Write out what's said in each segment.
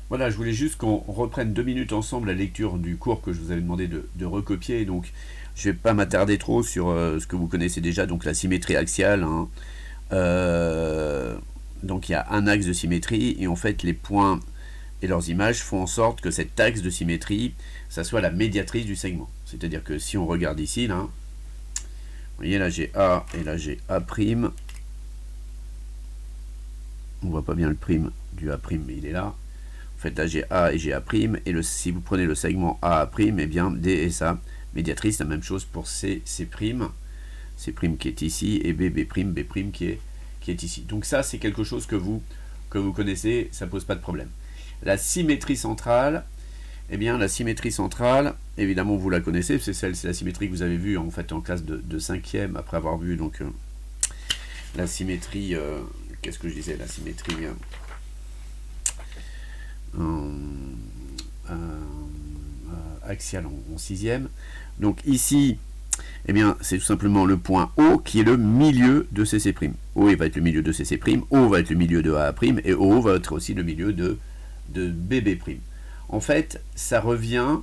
Voilà, je voulais juste qu'on reprenne 2 minutes ensemble la lecture du cours que je vous avais demandé de recopier. Donc, je ne vais pas m'attarder trop sur ce que vous connaissez déjà, donc la symétrie axiale. Hein. Donc, il y a un axe de symétrie, et en fait, les points et leurs images font en sorte que cet axe de symétrie, ça soit la médiatrice du segment. C'est-à-dire que si on regarde ici, là, vous voyez, là j'ai A et là j'ai A'. On voit pas bien le prime du A', mais il est là. En fait, là j'ai A et j'ai A', et si vous prenez le segment A', eh bien D et sa médiatrice, la même chose pour C prime qui est ici, et B prime qui est ici. Donc ça, c'est quelque chose que vous connaissez, ça pose pas de problème. La symétrie centrale, eh bien la symétrie centrale, évidemment vous la connaissez, c'est la symétrie que vous avez vue en fait en classe de 5e, après avoir vu donc la symétrie, qu'est-ce que je disais, la symétrie axiale en 6e. Donc ici, eh bien, c'est tout simplement le point O qui est le milieu de CC'. O va être le milieu de CC', O va être le milieu de A', et O va être aussi le milieu de BB'. En fait, ça revient,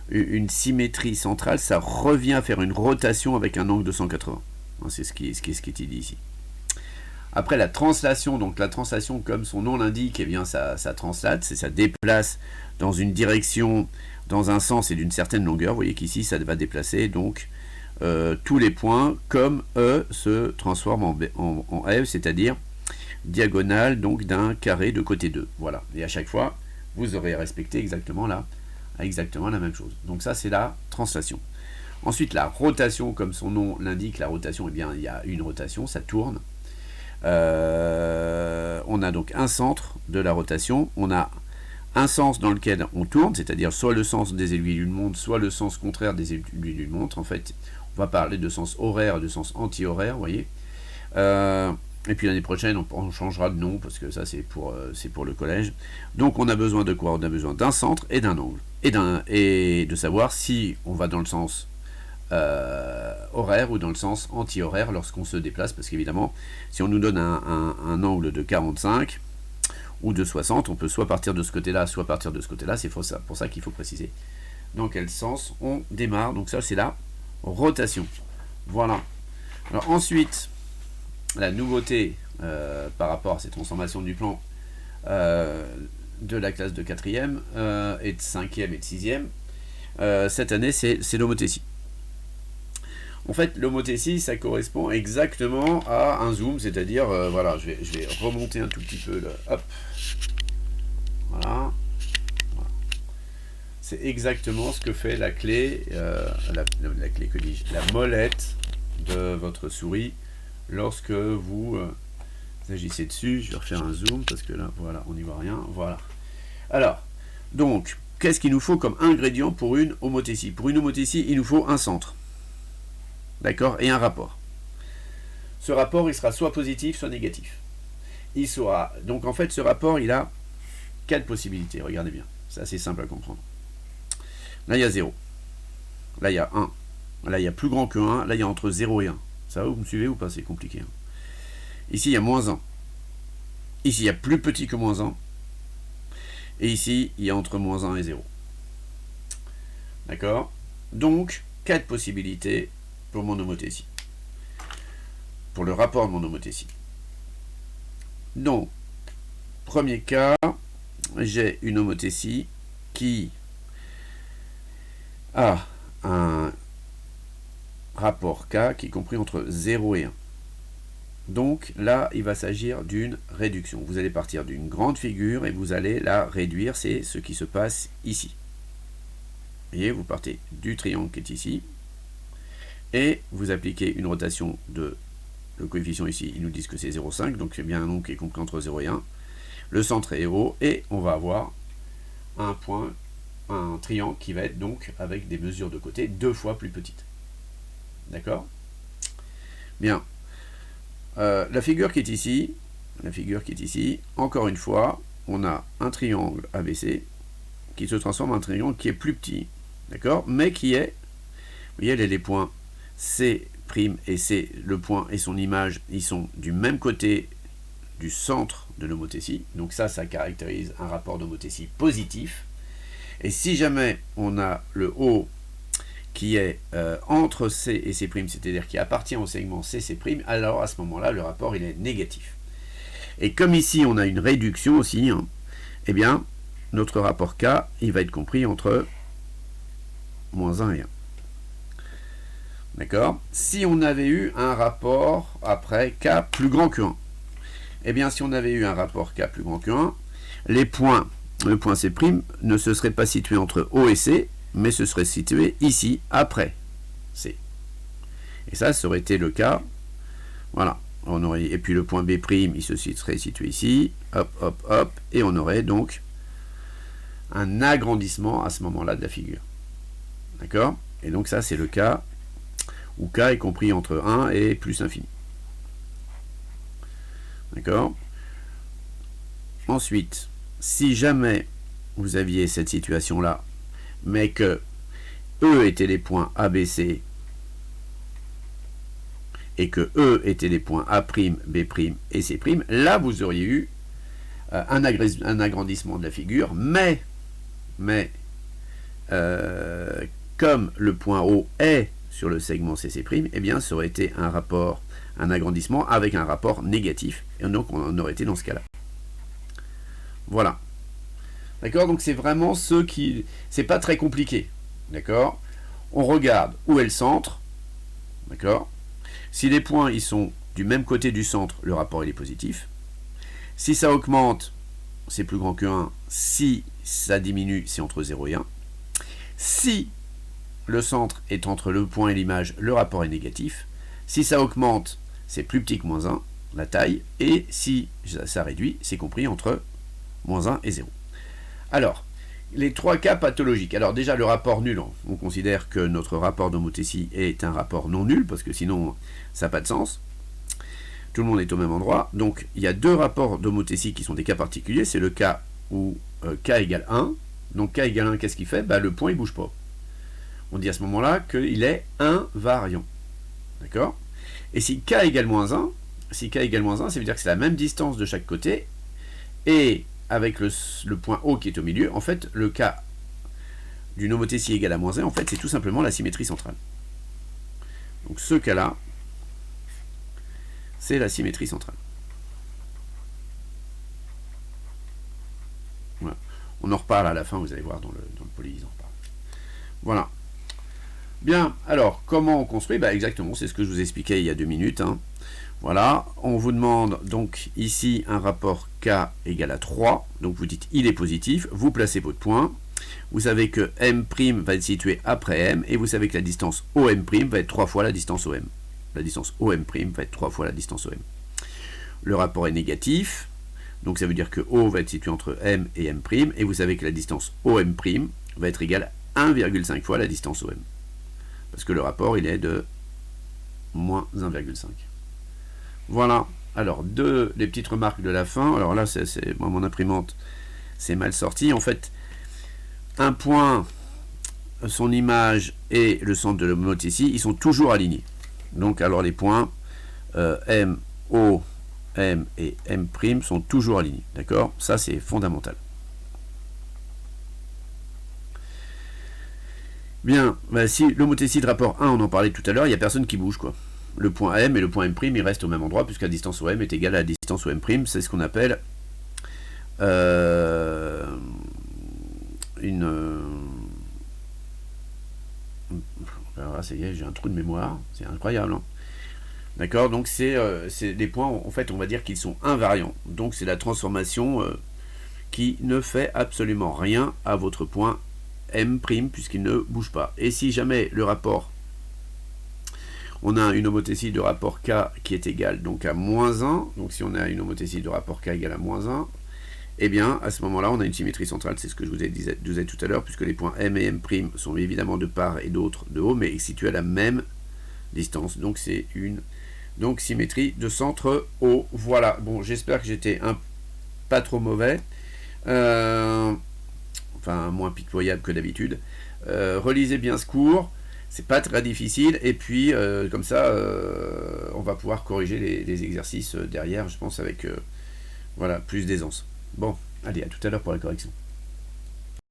une symétrie centrale, ça revient à faire une rotation avec un angle de 180. C'est ce qui est dit ici. Après la translation, donc la translation comme son nom l'indique, eh bien ça translate, ça déplace dans une direction, dans un sens et d'une certaine longueur. Vous voyez qu'ici ça va déplacer donc tous les points comme E se transforme en F, c'est-à-dire diagonale donc d'un carré de côté 2. Voilà. Et à chaque fois, vous aurez respecté exactement la même chose. Donc ça, c'est la translation. Ensuite, la rotation, comme son nom l'indique, la rotation, eh bien, il y a une rotation, ça tourne. On a donc un centre de la rotation, on a un sens dans lequel on tourne, c'est-à-dire soit le sens des aiguilles d'une montre, soit le sens contraire des aiguilles d'une montre. En fait, on va parler de sens horaire et de sens anti-horaire, vous voyez. Et puis l'année prochaine, on changera de nom, parce que ça, c'est pour le collège. Donc, on a besoin de quoi? On a besoin d'un centre et d'un angle. Et de savoir si on va dans le sens horaire ou dans le sens anti-horaire lorsqu'on se déplace, parce qu'évidemment, si on nous donne un angle de 45 ou de 60, on peut soit partir de ce côté-là, soit partir de ce côté-là. C'est pour ça qu'il faut préciser dans quel sens on démarre. Donc ça, c'est la rotation. Voilà. Alors ensuite, la nouveauté par rapport à ces transformations du plan de la classe de 4e et de 5e et de 6e, cette année, c'est l'homothétie. En fait, l'homothétie, ça correspond exactement à un zoom, c'est-à-dire, voilà, je vais remonter un tout petit peu, là, hop, voilà. C'est exactement ce que fait la clé, la clé, que dis-je, la molette de votre souris lorsque vous agissez dessus. Je vais refaire un zoom parce que là, voilà, on n'y voit rien. Voilà. Alors, donc, qu'est-ce qu'il nous faut comme ingrédient pour une homothétie? Pour une homothétie, il nous faut un centre. D'accord? Et un rapport. Ce rapport, il sera soit positif, soit négatif. Donc, en fait, ce rapport, il a 4 possibilités. Regardez bien. C'est assez simple à comprendre. Là, il y a 0. Là, il y a 1. Là, il y a plus grand que 1. Là, il y a entre 0 et 1. Ça va, vous me suivez ou pas? C'est compliqué. Hein. Ici, il y a moins 1. Ici, il y a plus petit que moins 1. Et ici, il y a entre moins 1 et 0. D'accord? Donc, 4 possibilités pour mon homothétie. Pour le rapport de mon homothétie. Donc, premier cas, j'ai une homothétie qui a un rapport K qui est compris entre 0 et 1. Donc là, il va s'agir d'une réduction. Vous allez partir d'une grande figure et vous allez la réduire. C'est ce qui se passe ici. Vous voyez, vous partez du triangle qui est ici et vous appliquez une rotation de le coefficient ici. Ils nous disent que c'est 0,5, donc c'est bien un nombre qui est compris entre 0 et 1. Le centre est haut et on va avoir un point, un triangle qui va être donc avec des mesures de côté 2 fois plus petites. D'accord? Bien. La figure qui est ici, encore une fois, on a un triangle ABC qui se transforme en un triangle qui est plus petit, d'accord, mais qui est, vous voyez, les points C' et C, le point et son image, ils sont du même côté du centre de l'homothétie. Donc ça caractérise un rapport d'homothétie positif. Et si jamais on a le O qui est entre C et C', c'est-à-dire qui appartient au segment C', alors à ce moment-là, le rapport il est négatif. Et comme ici on a une réduction aussi, hein, eh bien, notre rapport K, il va être compris entre moins 1 et 1. D'accord? Si on avait eu un rapport après K plus grand que 1, eh bien, si on avait eu un rapport K plus grand que 1, le point C' ne se serait pas situé entre O et C, mais se serait situé ici, après C. Et ça aurait été le cas. Voilà. Et puis le point B', il se serait situé ici, hop, hop, hop, et on aurait donc un agrandissement à ce moment-là de la figure. D'accord? Et donc ça, c'est le cas où K est compris entre 1 et plus infini. D'accord? Ensuite, si jamais vous aviez cette situation-là, mais que E étaient les points A, B, C, et que E étaient les points A', B' et C', là vous auriez eu un agrandissement de la figure, mais comme le point O est sur le segment C', eh bien ça aurait été un agrandissement avec un rapport négatif, et donc on aurait été dans ce cas-là. Voilà. D'accord? Donc c'est vraiment c'est pas très compliqué. D'accord? On regarde où est le centre. D'accord? Si les points ils sont du même côté du centre, le rapport il est positif. Si ça augmente, c'est plus grand que 1. Si ça diminue, c'est entre 0 et 1. Si le centre est entre le point et l'image, le rapport est négatif. Si ça augmente, c'est plus petit que moins 1, la taille. Et si ça réduit, c'est compris entre moins 1 et 0. Alors, les trois cas pathologiques. Alors déjà, le rapport nul, on considère que notre rapport d'homothétie est un rapport non nul, parce que sinon, ça n'a pas de sens. Tout le monde est au même endroit. Donc, il y a deux rapports d'homothétie qui sont des cas particuliers. C'est le cas où K égale 1. Donc, K égale 1, qu'est-ce qu'il fait? Le point, il ne bouge pas. On dit à ce moment-là qu'il est invariant. D'accord? Et si K égale moins 1, ça veut dire que c'est la même distance de chaque côté, et avec le point O qui est au milieu, en fait, le cas d'une homothétie égale à moins 1, en fait, c'est tout simplement la symétrie centrale. Donc ce cas-là, c'est la symétrie centrale. Voilà. On en reparle à la fin, vous allez voir, dans le poly, on en reparle. Voilà. Bien, alors, comment on construit? Exactement, c'est ce que je vous expliquais il y a 2 minutes. Hein. Voilà, on vous demande donc ici un rapport K égale à 3. Donc vous dites il est positif, vous placez votre point. Vous savez que M' va être situé après M, et vous savez que la distance OM' va être 3 fois la distance OM. La distance OM' va être 3 fois la distance OM. Le rapport est négatif, donc ça veut dire que O va être situé entre M et M', et vous savez que la distance OM' va être égale à 1,5 fois la distance OM. Parce que le rapport il est de moins 1,5. Voilà, alors les petites remarques de la fin. Alors là, moi, mon imprimante, c'est mal sorti. En fait, un point, son image et le centre de l'homothétie, ils sont toujours alignés. Donc, alors les points M, O, M et M' sont toujours alignés. D'accord? Ça, c'est fondamental. Bien, si l'homothétie de rapport 1, on en parlait tout à l'heure, il n'y a personne qui bouge, quoi. Le point M et le point M', ils restent au même endroit, puisque la distance OM est égale à la distance OM', c'est ce qu'on appelle ça y est, j'ai un trou de mémoire, c'est incroyable. Hein. D'accord, donc c'est des points, en fait, on va dire qu'ils sont invariants. Donc c'est la transformation qui ne fait absolument rien à votre point M', puisqu'il ne bouge pas. Et si jamais le rapport, on a une homothétie de rapport K qui est égale donc à moins 1, donc si on a une homothétie de rapport K égale à moins 1, eh bien à ce moment-là on a une symétrie centrale, c'est ce que je vous ai dit tout à l'heure, puisque les points M et M' sont évidemment de part et d'autre de haut, mais situés à la même distance, donc c'est une symétrie de centre O. Voilà, bon, j'espère que j'étais pas trop mauvais, enfin moins pitoyable que d'habitude. Relisez bien ce cours, c'est pas très difficile, et puis comme ça on va pouvoir corriger les exercices derrière, je pense, avec Voilà, plus d'aisance. Bon, allez, à tout à l'heure pour la correction.